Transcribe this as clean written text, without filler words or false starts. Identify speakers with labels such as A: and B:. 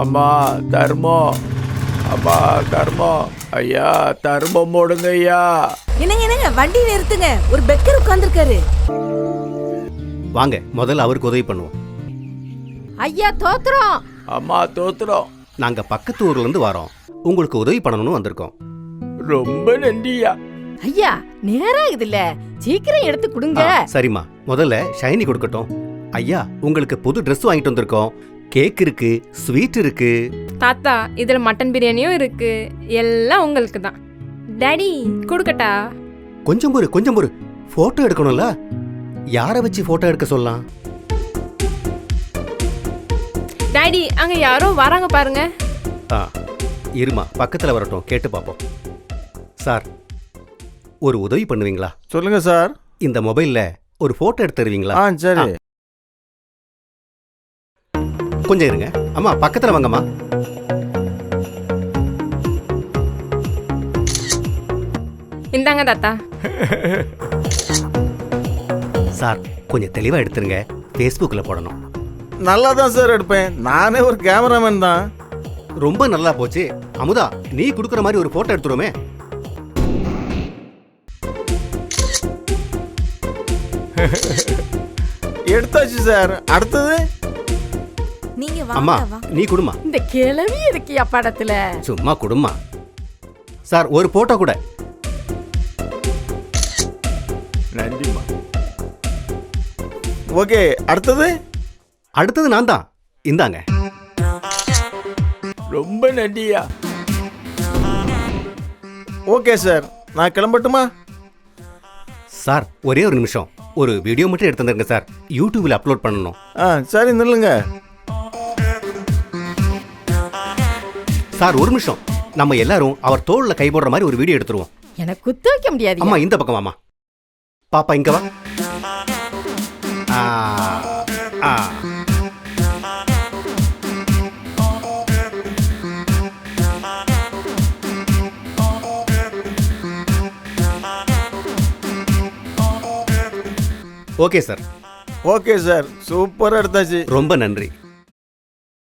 A: அம்மா தர்மம், அம்மா தர்மம், ஐயா தர்மம் போடுங்க ஐயா.
B: என்னங்க வண்டி நிறுத்துங்க, ஒரு பெக்கர் உட்கார்ந்துருக்காரு.
C: வாங்க முதல்ல அவருக்கு உதவி பண்ணுவோம்.
B: ஐயா தோத்துறோம்.
A: அம்மா தோத்துறோம்.
C: நாங்க பக்கத்து ஊர்ல இருந்து வரோம், உங்களுக்கு உதவி பண்ணணும்னு வந்திருக்கோம்.
A: ரொம்ப நன்றியா.
B: ஐயா நேரம் ஆகுதுல்ல, சீக்கிரம் எடுத்து கொடுங்க.
C: சரிம்மா, முதல்ல ஷைனி கொடுக்கட்டும். ஐயா உங்களுக்கு புது ட்ரெஸ் வாங்கிட்டு வந்திருக்கோம். கேக் இருக்கு, ஸ்வீட் இருக்கு.
D: தாத்தா இதுல மட்டன் பிரியாணியும் இருக்கு, எல்லாம் உங்களுக்கு தான். டாடி கொடுக்கட்டா?
C: கொஞ்சம் பொறு, போட்டோ எடுக்கணும்ல. யாரை வச்சு போட்டோ எடுக்க சொல்லலாம்?
D: டாடி அங்க யாரோ வராங்க பாருங்க.
C: இருமா, பக்கத்துல வரட்டும், கேட்டு பாப்போம். சார் ஒரு உதவி பண்ணுவீங்களா?
A: சொல்லுங்க சார்.
C: இந்த மொபைல்ல ஒரு போட்டோ எடுத்து தருவீங்களா?
A: சரி.
C: கொஞ்சம் இருங்க. அம்மா பக்கத்துல வாங்கம்மா.
D: இந்தாங்க தாத்தா.
C: சார் கொஞ்சம் தெளிவா எடுத்துருங்க, ஃபேஸ்புக்ல போடணும்.
A: நல்லா தான் சார் எடுப்பேன், நானே ஒரு கேமராமேன் தான்.
C: ரொம்ப நல்லா போச்சு. அமுதா நீ குடுக்குற மாதிரி ஒரு போட்டோ எடுத்துருமே.
A: எடுத்தாச்சு சார். அடுத்தது
B: நீங்க
C: அம்மா
B: வாங்க.
C: நீ குடுமா.
B: இந்த கிளவி இருக்கியா படத்துல?
C: சும்மா குடுமா. சார் ஒரு போட்டோ கூட.
A: நன்றிம்மா. ஓகே, அடுத்தது
C: நான் தான். இந்தாங்க.
A: ரொம்ப நன்றியா. ஓகே சார், நான் கிளம்பட்டுமா?
C: சார் ஒரே ஒரு நிமிஷம், ஒரு வீடியோ மட்டும் எடுத்து வந்துருங்க சார், யூடியூப்ல அப்லோட் பண்ணணும்.
A: சரி நில்லுங்க
C: சார். ஒரு நிமிஷம், நம்ம எல்லாரும் அவர் தோள்ல கை போடுற மாதிரி ஒரு வீடியோ எடுத்துருவோம்.
B: எனக்கு குத்து வைக்க முடியாது.
C: அம்மா இந்த பக்கம் வாமா. பாப்பா இங்க வா. Okay sir.
A: ஓகே சார், சூப்பரா எடுத்தாச்சு.
C: ரொம்ப நன்றி.